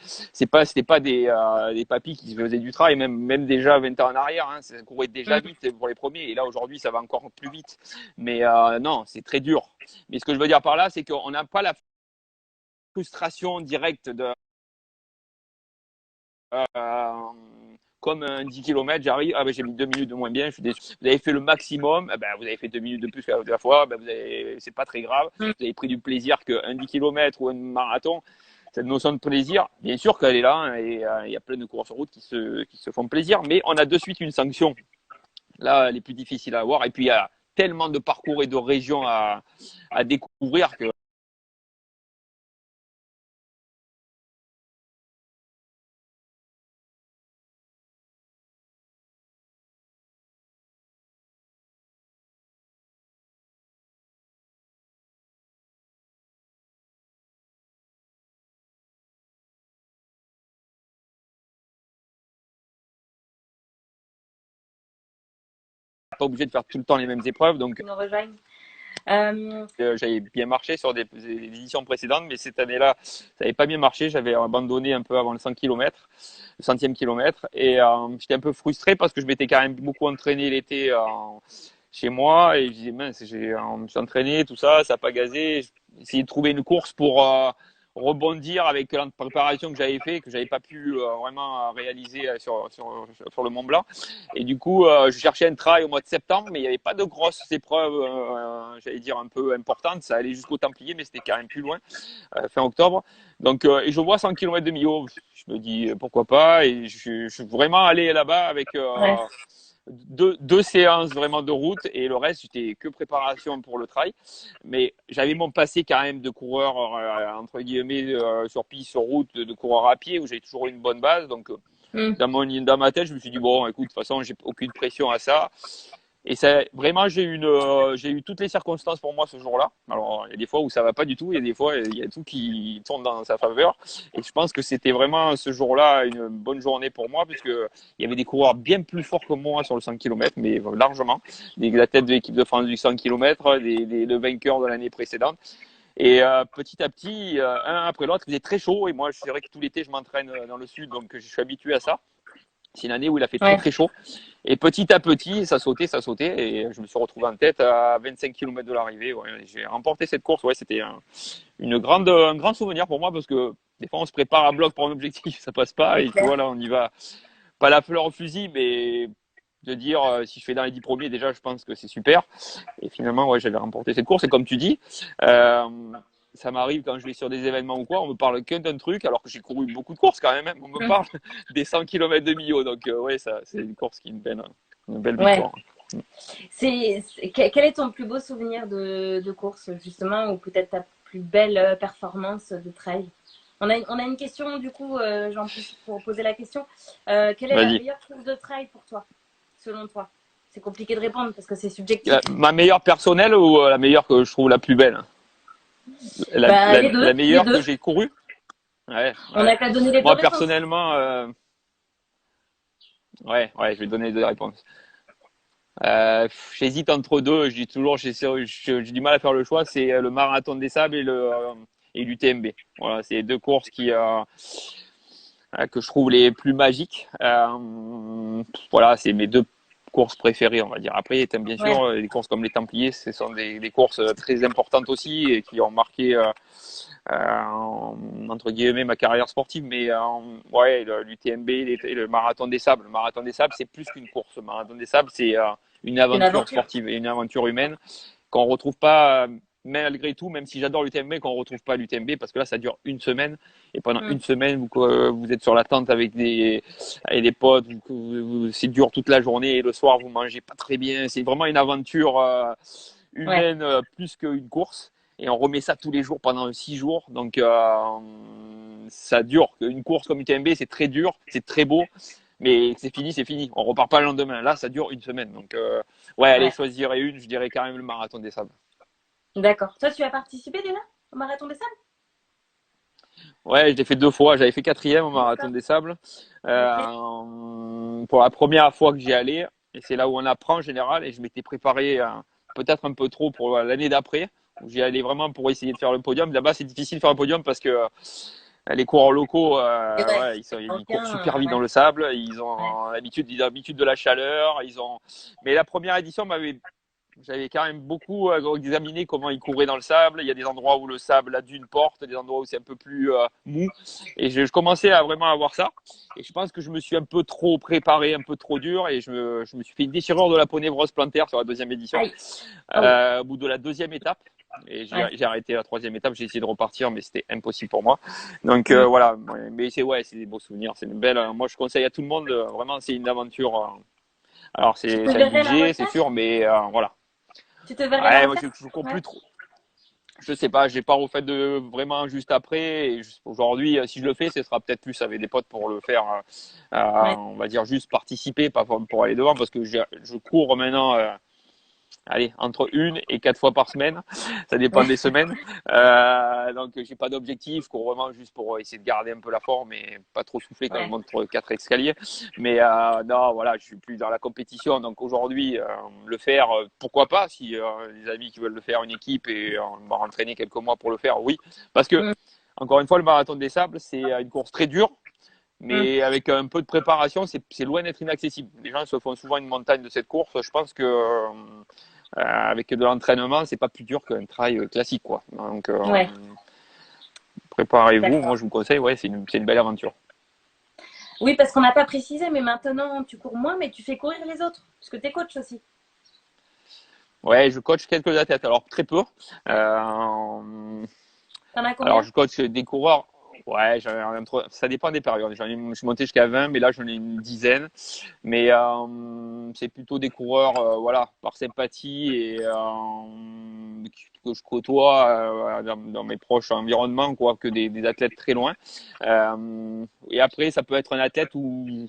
pas des papis qui faisaient du trail, même déjà 20 ans en arrière, hein, ça courait déjà Mm. vite pour les premiers. Et là aujourd'hui ça va encore plus vite. Mais non, c'est très dur. Mais ce que je veux dire par là, c'est qu'on n'a pas la frustration directe de euh, comme un 10 km, j'arrive, ah ben j'ai mis 2 minutes de moins bien, je suis déçu. Vous avez fait le maximum, eh ben, vous avez fait 2 minutes de plus que la fois, ben, c'est pas très grave. Mm. Vous avez pris du plaisir qu'un 10 km ou un marathon. Cette notion de plaisir, bien sûr qu'elle est là, hein, et il y a plein de coureurs sur route qui se font plaisir, mais on a de suite une sanction. Là, elle est plus difficile à avoir, et puis il y a tellement de parcours et de régions à découvrir que pas obligé de faire tout le temps les mêmes épreuves. Donc, Nous rejoignent. j'avais bien marché sur des éditions précédentes, mais cette année-là, ça n'avait pas bien marché. J'avais abandonné un peu avant le 100 km, le centième kilomètre, et j'étais un peu frustré parce que je m'étais quand même beaucoup entraîné l'été chez moi, et je disais mince, je me suis entraîné, tout ça, ça n'a pas gazé. J'ai essayé de trouver une course pour rebondir avec la préparation que j'avais fait, que j'avais pas pu vraiment réaliser sur le Mont Blanc. Et du coup, je cherchais un trail au mois de septembre, mais il n'y avait pas de grosses épreuves, j'allais dire un peu importantes. Ça allait jusqu'au Templier, mais c'était quand même plus loin, fin octobre. Donc, et je vois 100 km de Millau. Je me dis pourquoi pas. Et je suis vraiment allé là-bas avec Ouais. deux séances vraiment de route, et le reste, c'était que préparation pour le trail. Mais j'avais mon passé quand même de coureur, entre guillemets, sur piste, sur route, de coureur à pied, où j'ai toujours eu une bonne base. Donc, Mm. dans ma tête, je me suis dit, bon, écoute, de toute façon, j'ai aucune pression à ça. Et ça, vraiment, j'ai eu toutes les circonstances pour moi ce jour-là. Alors, il y a des fois où ça va pas du tout, il y a des fois, il y a tout qui tourne dans sa faveur. Et je pense que c'était vraiment ce jour-là une bonne journée pour moi, puisque il y avait des coureurs bien plus forts que moi sur le 100 km, mais largement. La tête de l'équipe de France du 100 km, le vainqueur de l'année précédente. Et petit à petit, un après l'autre, il faisait très chaud. Et moi, c'est vrai que tout l'été, je m'entraîne dans le sud, donc je suis habitué à ça. C'est une année où il a fait très Ouais. très chaud. Et petit à petit, ça sautait, ça sautait. Et je me suis retrouvé en tête à 25 km de l'arrivée. Ouais, j'ai remporté cette course. Ouais, c'était un grand souvenir pour moi, parce que des fois, on se prépare à bloc pour un objectif, ça passe pas. C'est Et tu clair. vois, là, on y va pas la fleur au fusil, mais de dire si je fais dans les 10 premiers, déjà, je pense que c'est super. Et finalement, ouais, j'avais remporté cette course. Et comme tu dis, euh, ça m'arrive quand je vais sur des événements ou quoi, on me parle qu'un d'un truc, alors que j'ai couru beaucoup de courses quand même, hein. On me Mm. parle des 100 km de Millau. Donc, ouais, ça, c'est une course qui est une belle Ouais. victoire. Quel est ton plus beau souvenir de course, justement, ou peut-être ta plus belle performance de trail? On a une question, du coup, j'en profite pour poser la question. Quelle est la Vas-y. meilleure course de trail pour toi, selon toi? C'est compliqué de répondre parce que c'est subjectif. Ma meilleure personnelle ou la meilleure que je trouve la plus belle? Bah, La les meilleure que deux. j'ai courue? Ouais, On ouais. n'a qu'à donner les deux Moi, réponses. personnellement, ouais, je vais donner deux réponses. J'hésite entre deux. Je dis toujours, j'ai du mal à faire le choix. C'est le marathon des sables et l'UTMB. Voilà, c'est les deux courses que je trouve les plus magiques. Voilà, c'est mes deux courses préférées, on va dire. Après, bien Ouais, sûr, les courses comme les Templiers, ce sont des courses très importantes aussi, et qui ont marqué entre guillemets ma carrière sportive. Mais ouais, l'UTMB et le marathon des sables. Le marathon des sables, c'est plus qu'une course. Le marathon des sables, c'est une c'est une aventure aventure. sportive et une aventure humaine qu'on retrouve pas, malgré tout, même si j'adore l'UTMB, qu'on retrouve pas à l'UTMB, parce que là, ça dure une semaine. Et pendant Mm. une semaine, vous êtes sur la tente avec des potes, c'est dur toute la journée, et le soir, vous mangez pas très bien. C'est vraiment une aventure Ouais, humaine, plus qu'une course. Et on remet ça tous les jours pendant 6 jours. Donc, ça dure. Une course comme UTMB, c'est très dur, c'est très beau. Mais c'est fini, c'est fini. On repart pas le lendemain. Là, ça dure une semaine. Donc, ouais, allez, ouais. choisir une, je dirais quand même le marathon des sables. D'accord. Toi, tu as participé déjà au marathon des sables? Ouais, je l'ai fait 2 fois. J'avais fait quatrième au marathon D'accord. des sables. Ok. Pour la première fois que j'y allais, et c'est là où on apprend en général. Et je m'étais préparé peut-être un peu trop pour l'année d'après, où j'y allais vraiment pour essayer de faire le podium. Là-bas, c'est difficile de faire le podium parce que les coureurs locaux, Et ouais, ouais, ils courent super vite ouais, dans le sable. ouais. Ils ont l'habitude de la chaleur. Mais la première édition j'avais quand même beaucoup examiné comment ils couraient dans le sable. Il y a des endroits où le sable, la dune porte, des endroits où c'est un peu plus mou. Et je commençais à vraiment avoir ça. Et je pense que je me suis un peu trop préparé, un peu trop dur. Et je me suis fait une déchirure de la peau névreuse plantaire sur la deuxième édition, Aïe. Oh, au bout de la deuxième étape. Et ouais. j'ai arrêté la troisième étape. J'ai essayé de repartir, mais c'était impossible pour moi. Donc Mm. voilà. Mais c'est des beaux souvenirs. C'est une belle. Moi, je conseille à tout le monde. Vraiment, c'est une aventure. Alors, Tu te c'est un verrais la budget, c'est refaire? sûr, mais voilà. Tu te verrais la Ouais, moi, refaire? je cours Ouais. plus trop. Je sais pas, j'ai pas refait de vraiment juste après. Et aujourd'hui, si je le fais, ce sera peut-être plus avec des potes pour le faire. Ouais. On va dire juste participer, pas pour aller devant, parce que je cours maintenant. allez, entre 1 et 4 fois par semaine. Ça dépend des semaines. Donc, j'ai pas d'objectif, vraiment juste pour essayer de garder un peu la forme et pas trop souffler quand je Ouais. monte 4 escaliers. Mais non, voilà, je suis plus dans la compétition. Donc aujourd'hui, le faire, pourquoi pas, si les amis qui veulent le faire, une équipe et on va entraîner quelques mois pour le faire, oui. Parce que, Mm, encore une fois, le marathon des sables, c'est une course très dure. mm. Mais avec un peu de préparation, c'est loin d'être inaccessible. Les gens se font souvent une montagne de cette course. Je pense que avec de l'entraînement, c'est pas plus dur qu'un trail classique, quoi. Donc, Ouais, préparez-vous. Moi, d'accord. je vous conseille. Ouais, c'est une belle aventure. Oui, parce qu'on n'a pas précisé, mais maintenant tu cours moins, mais tu fais courir les autres, parce que tu es coach aussi. Ouais, je coach quelques athlètes. Alors très peu. Euh, T'en as Alors, combien? je coach des coureurs. Ouais, ça dépend des périodes. Je suis monté jusqu'à 20, mais là, j'en ai une dizaine. Mais c'est plutôt des coureurs, voilà, par sympathie et que je côtoie dans mes proches environnements, quoi, que des athlètes très loin. Et après, ça peut être un athlète où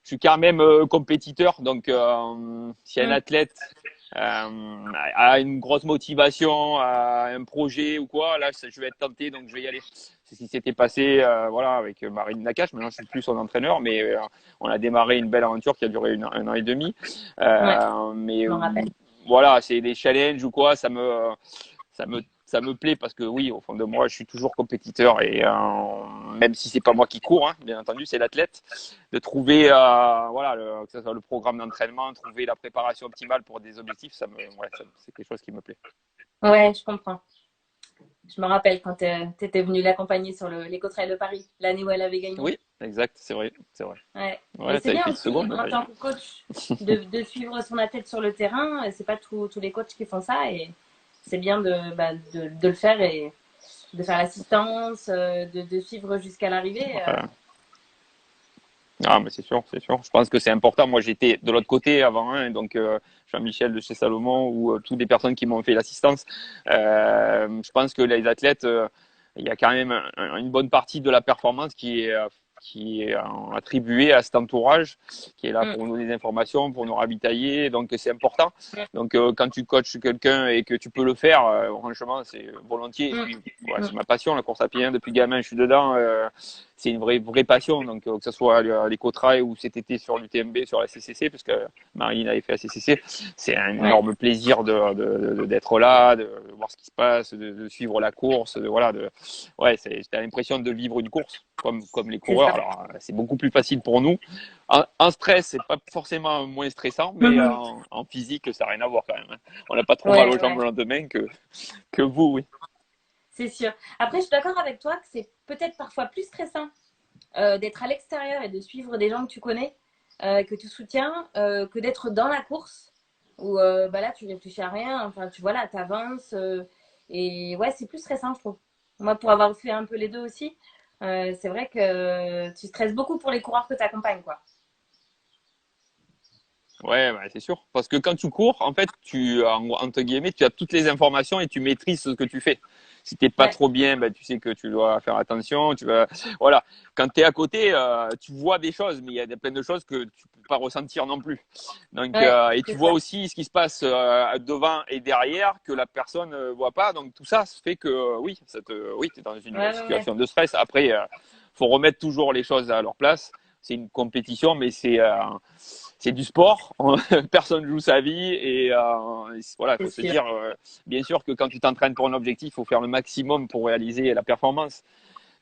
je suis quand même compétiteur. Donc, si un Mm. athlète a une grosse motivation, a un projet ou quoi, là, je vais être tenté, donc je vais y aller. C'est ce qui s'était passé voilà, avec Marine Nakache. Maintenant, je suis plus son entraîneur, mais on a démarré une belle aventure qui a duré 1 an et demi. Ouais, Mais je m'en rappelle. voilà, c'est des challenges ou quoi, ça me plaît parce que oui, au fond de moi, je suis toujours compétiteur et même si c'est pas moi qui cours, hein, bien entendu, c'est l'athlète, de trouver voilà, que ce soit le programme d'entraînement, trouver la préparation optimale pour des objectifs, c'est quelque chose qui me plaît. Ouais, je comprends. Je me rappelle quand tu étais venu l'accompagner sur l'Éco-Trail de Paris, l'année où elle avait gagné. Oui, exact, c'est vrai, c'est vrai. Ouais. Mais Ouais, c'est t'avais bien fait aussi, seconde en d'ailleurs. tant que coach, de suivre son athlète sur le terrain. C'est pas tous les coachs qui font ça et c'est bien de le faire et de faire l'assistance, de suivre jusqu'à l'arrivée. Ouais. Ah, mais c'est sûr, c'est sûr. Je pense que c'est important. Moi, j'étais de l'autre côté avant, hein, donc Jean-Michel de chez Salomon ou toutes les personnes qui m'ont fait l'assistance. Je pense que les athlètes, il y a quand même une bonne partie de la performance qui est attribuée à cet entourage, qui est là Mm, pour nous donner des informations, pour nous ravitailler. Donc, c'est important. mm, Donc, quand tu coaches quelqu'un et que tu peux le faire, franchement, c'est volontiers. Et mm, puis, ouais, mm. c'est ma passion, la course à pied. Hein. Depuis gamin, je suis dedans. C'est une vraie passion. Donc, que ce soit à l'Éco-Trail ou cet été sur l'UTMB, sur la CCC, parce que Marine avait fait la CCC, c'est un Ouais, énorme plaisir d'être là, de voir ce qui se passe, de suivre la course. Voilà, ouais, t'as l'impression de vivre une course, comme les c'est coureurs. ça. Alors, c'est beaucoup plus facile pour nous. En stress, c'est pas forcément moins stressant, mais Mhm. en physique, ça n'a rien à voir quand même. Hein. On n'a pas trop mal Ouais, aux jambes ouais, le lendemain que vous, oui. c'est sûr. Après, je suis d'accord avec toi que c'est peut-être parfois plus stressant d'être à l'extérieur et de suivre des gens que tu connais, que tu soutiens, que d'être dans la course où bah là, tu réfléchis à rien. Enfin, tu vois là, t'avances. Et ouais, c'est plus stressant, je trouve. Moi, pour avoir fait un peu les deux aussi, c'est vrai que tu stresses beaucoup pour les coureurs que tu accompagnes, quoi. Ouais, bah, c'est sûr. Parce que quand tu cours, en fait, entre guillemets, tu as toutes les informations et tu maîtrises ce que tu fais. Si t'es pas Ouais, trop bien, bah, tu sais que tu dois faire attention. Voilà. Quand tu es à côté, tu vois des choses, mais il y a plein de choses que tu peux pas ressentir non plus. Donc, ouais, et tu c'est vois ça. aussi ce qui se passe devant et derrière que la personne voit pas. Donc, tout ça fait que, oui, t'es dans une Ouais, ouais, ouais. situation de stress. Après, faut remettre toujours les choses à leur place. C'est une compétition, mais c'est du sport, personne joue sa vie et voilà, il C'est faut se sûr. dire, bien sûr que quand tu t'entraînes pour un objectif, il faut faire le maximum pour réaliser la performance.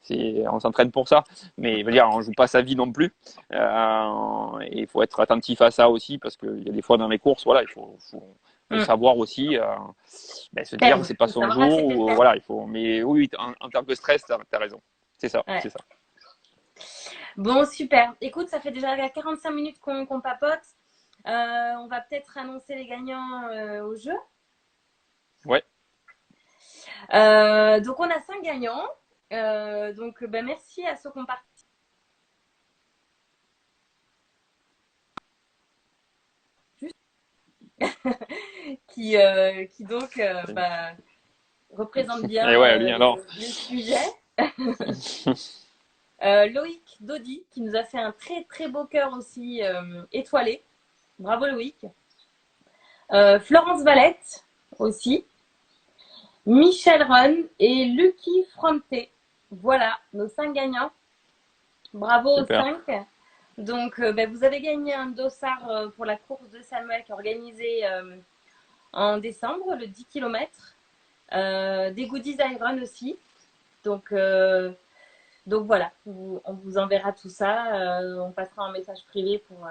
On s'entraîne pour ça, mais je veux dire, on joue pas sa vie non plus. Et il faut être attentif à ça aussi parce qu'il y a des fois dans les courses, voilà, faut Mm. savoir aussi se dire Perdre. c'est pas Faut son savoir jour accepter de ou perdre. voilà, il faut. Mais oui, en termes de stress, t'as raison. C'est ça, Ouais. c'est ça. Bon, super. Écoute, ça fait déjà 45 minutes qu'on papote. On va peut-être annoncer les gagnants au jeu. Ouais. Donc, on a 5 gagnants. Donc, bah, merci à ceux qui ont participé, qui donc bah, représentent Et bien ouais, lui alors. le sujet. Loïc Dodi, qui nous a fait un très très beau cœur aussi étoilé. Bravo Loïc. Florence Valette aussi, Michel Run et Lucky Fronte. Voilà, nos 5 gagnants. Bravo aux Super. 5. Donc, ben, vous avez gagné un dossard pour la course de Samuel qui est organisée en décembre, le 10 km. Des goodies Iron aussi. Donc, voilà, on vous enverra tout ça. On passera un message privé pour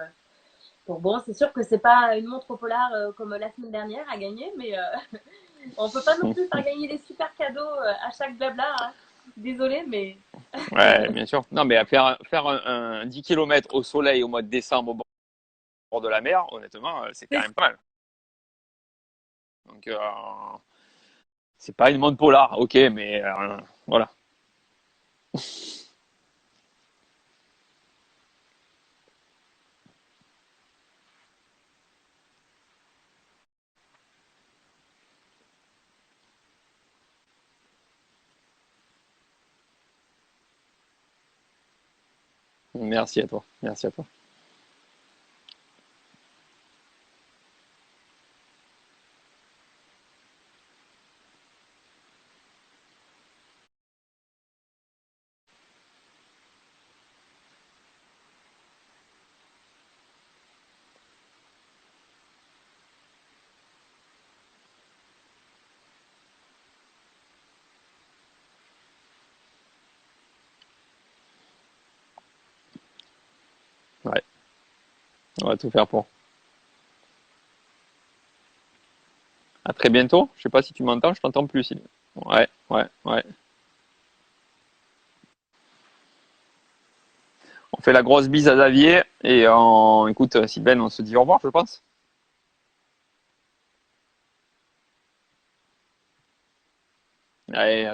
bon, c'est sûr que c'est pas une montre au polar comme la semaine dernière à gagner, mais on peut pas non plus faire gagner des super cadeaux à chaque blabla. Hein. Désolée, mais Ouais, bien sûr. Non, mais à faire un 10 km au soleil au mois de décembre au bord de la mer, honnêtement, c'est quand c'est même pas mal. Donc, c'est pas une montre polar, ok, mais voilà. Merci à toi. Merci à toi. Ouais, on va tout faire pour. À très bientôt. Je sais pas si tu m'entends, je t'entends plus. Sylvain. Ouais, ouais, ouais. On fait la grosse bise à Xavier et écoute, Sylvain, on se dit au revoir, je pense. Allez,